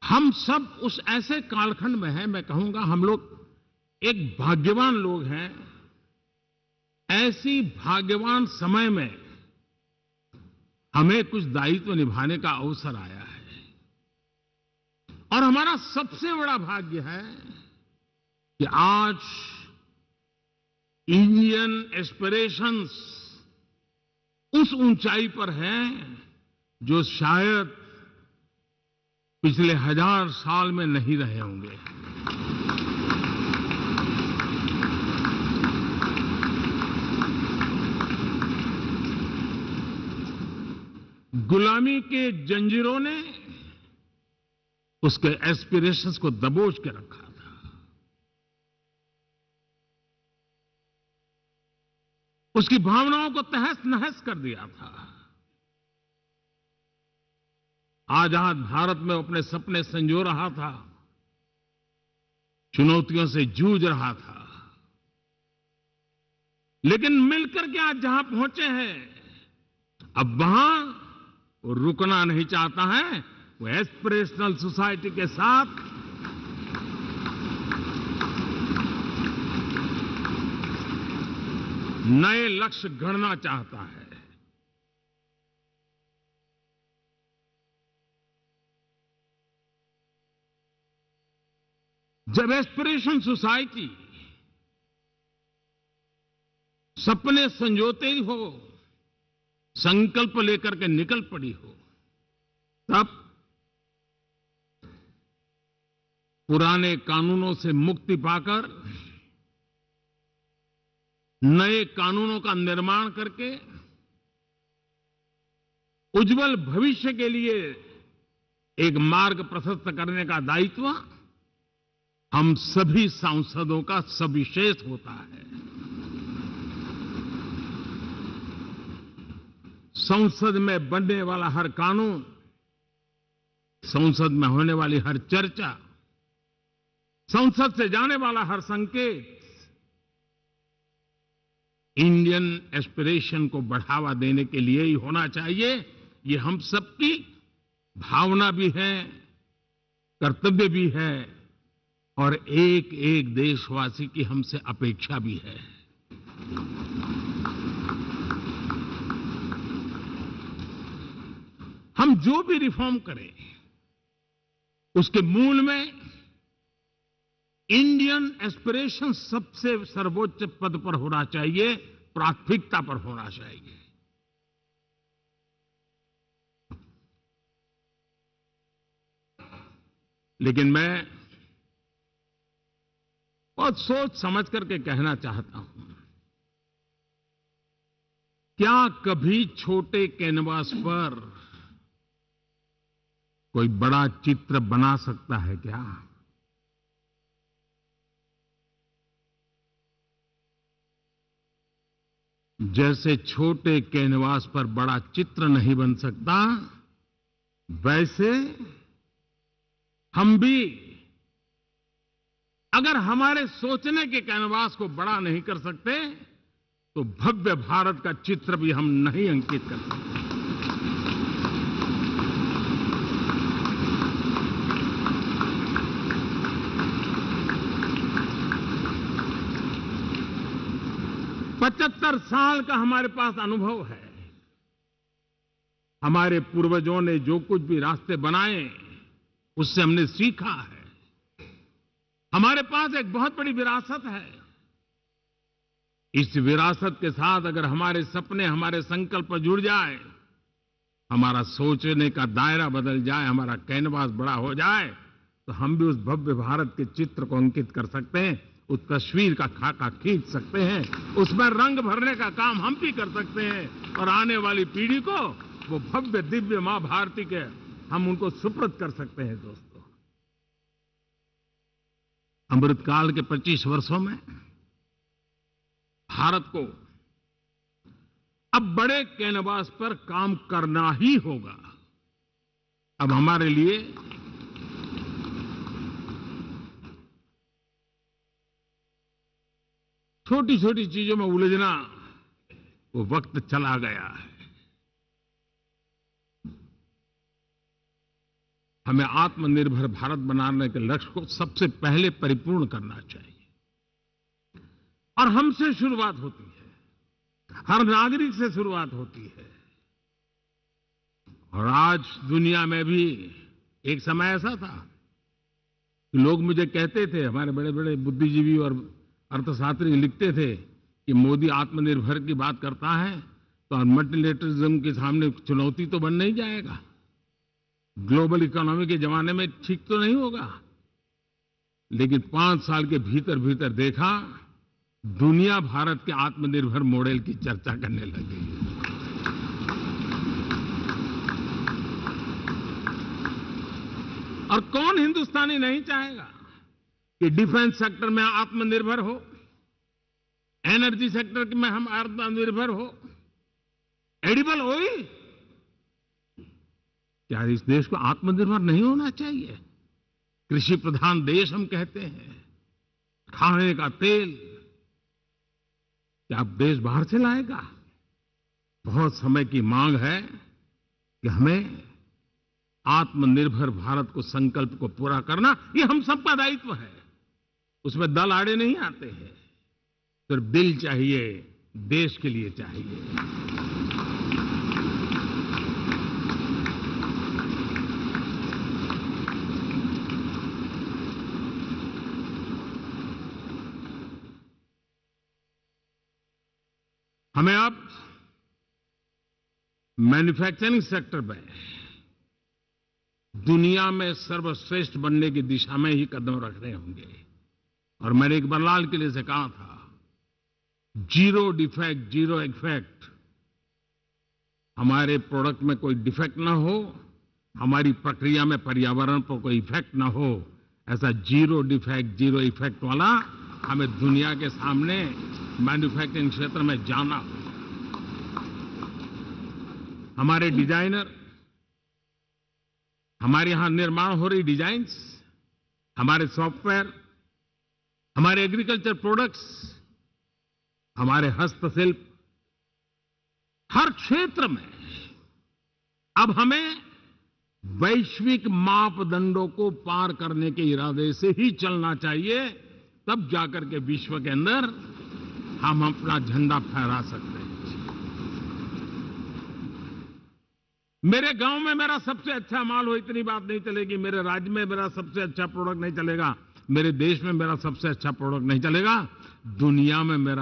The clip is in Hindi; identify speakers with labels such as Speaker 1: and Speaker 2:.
Speaker 1: हम सब उस ऐसे कालखंड में हैं, मैं कहूंगा हम लोग एक भाग्यवान लोग हैं। ऐसी भाग्यवान समय में हमें कुछ दायित्व निभाने का अवसर आया है और हमारा सबसे बड़ा भाग्य है कि आज इंडियन एस्पिरेशंस उस ऊंचाई पर हैं जो शायद पिछले 1000 साल में नहीं रहे होंगे। गुलामी के जंजीरों ने उसके एस्पिरेशंस को दबोच के रखा था। उसकी भावनाओं को तहस नहस कर दिया था। आजाद भारत में अपने सपने संजो रहा था, चुनौतियों से जूझ रहा था, लेकिन मिलकर के आज जहां पहुंचे हैं, अब वहां वो रुकना नहीं चाहता है। वो एस्पिरेशनल सोसाइटी के साथ नए लक्ष्य गढ़ना चाहता है। जब एस्पिरेशन सोसाइटी सपने संजोते ही हो, संकल्प लेकर के निकल पड़ी हो, तब पुराने कानूनों से मुक्ति पाकर नए कानूनों का निर्माण करके उज्जवल भविष्य के लिए एक मार्ग प्रशस्त करने का दायित्व हम सभी सांसदों का सविशेष होता है। संसद में बनने वाला हर कानून, संसद में होने वाली हर चर्चा, संसद से जाने वाला हर संकेत इंडियन एस्पिरेशन को बढ़ावा देने के लिए ही होना चाहिए। ये हम सबकी भावना भी है, कर्तव्य भी है और एक एक देशवासी की हमसे अपेक्षा भी है। हम जो भी रिफॉर्म करें, उसके मूल में इंडियन एस्पिरेशन सबसे सर्वोच्च पद पर होना चाहिए, प्राथमिकता पर होना चाहिए। लेकिन मैं बहुत सोच समझ करके कहना चाहता हूं, क्या कभी छोटे कैनवास पर कोई बड़ा चित्र बना सकता है क्या? जैसे छोटे कैनवास पर बड़ा चित्र नहीं बन सकता, वैसे हम भी अगर हमारे सोचने के कैनवास को बड़ा नहीं कर सकते, तो भव्य भारत का चित्र भी हम नहीं अंकित कर सकते। पचहत्तर साल का हमारे पास अनुभव है। हमारे पूर्वजों ने जो कुछ भी रास्ते बनाए, उससे हमने सीखा है। हमारे पास एक बहुत बड़ी विरासत है। इस विरासत के साथ अगर हमारे सपने, हमारे संकल्प जुड़ जाए, हमारा सोचने का दायरा बदल जाए, हमारा कैनवास बड़ा हो जाए, तो हम भी उस भव्य भारत के चित्र को अंकित कर सकते हैं, उस तस्वीर का खाका खींच सकते हैं, उसमें रंग भरने का काम हम भी कर सकते हैं और आने वाली पीढ़ी को वो भव्य दिव्य मां भारती के हम उनको सुपुर्द कर सकते हैं। दोस्तों, अमृतकाल के 25 वर्षों में भारत को अब बड़े कैनवास पर काम करना ही होगा। अब हमारे लिए छोटी छोटी चीजों में उलझना, वो वक्त चला गया है। हमें आत्मनिर्भर भारत बनाने के लक्ष्य को सबसे पहले परिपूर्ण करना चाहिए। और हमसे शुरुआत होती है, हर नागरिक से शुरुआत होती है। और आज दुनिया में भी एक समय ऐसा था कि लोग मुझे कहते थे, हमारे बड़े बड़े बुद्धिजीवी और अर्थशास्त्री लिखते थे कि मोदी आत्मनिर्भर की बात करता है तो मल्टीलेटरलिज्म के सामने चुनौती तो बन नहीं जाएगा, ग्लोबल इकोनॉमी के जमाने में ठीक तो नहीं होगा। लेकिन 5 साल के भीतर भीतर देखा, दुनिया भारत के आत्मनिर्भर मॉडल की चर्चा करने लगी। और कौन हिंदुस्तानी नहीं चाहेगा कि डिफेंस सेक्टर में आत्मनिर्भर हो, एनर्जी सेक्टर में हम आत्मनिर्भर हो, एडिबल ऑयल, क्या इस देश को आत्मनिर्भर नहीं होना चाहिए? कृषि प्रधान देश हम कहते हैं, खाने का तेल क्या देश बाहर से लाएगा? बहुत समय की मांग है कि हमें आत्मनिर्भर भारत को संकल्प को पूरा करना, ये हम सबका दायित्व है। उसमें दल आड़े नहीं आते हैं, सिर्फ दिल चाहिए, देश के लिए चाहिए। हमें अब मैन्युफैक्चरिंग सेक्टर में दुनिया में सर्वश्रेष्ठ बनने की दिशा में ही कदम रखने होंगे। और मैंने एक बार लाल किले से कहा था, जीरो डिफेक्ट जीरो इफेक्ट। हमारे प्रोडक्ट में कोई डिफेक्ट ना हो, हमारी प्रक्रिया में पर्यावरण पर कोई इफेक्ट ना हो, ऐसा जीरो डिफेक्ट जीरो इफेक्ट वाला हमें दुनिया के सामने मैन्युफैक्चरिंग क्षेत्र में जाना हो। हमारे डिजाइनर, हमारे यहां निर्माण हो रही डिजाइन्स, हमारे सॉफ्टवेयर, हमारे एग्रीकल्चर प्रोडक्ट्स, हमारे हस्तशिल्प, हर क्षेत्र में अब हमें वैश्विक मापदंडों को पार करने के इरादे से ही चलना चाहिए, तब जाकर के विश्व के अंदर हम अपना झंडा फहरा सकते हैं। मेरे गांव में मेरा सबसे अच्छा माल हो, इतनी बात नहीं चलेगी। मेरे राज्य में मेरा सबसे अच्छा प्रोडक्ट नहीं चलेगा, मेरे देश में मेरा सबसे अच्छा प्रोडक्ट नहीं चलेगा, दुनिया में मेरा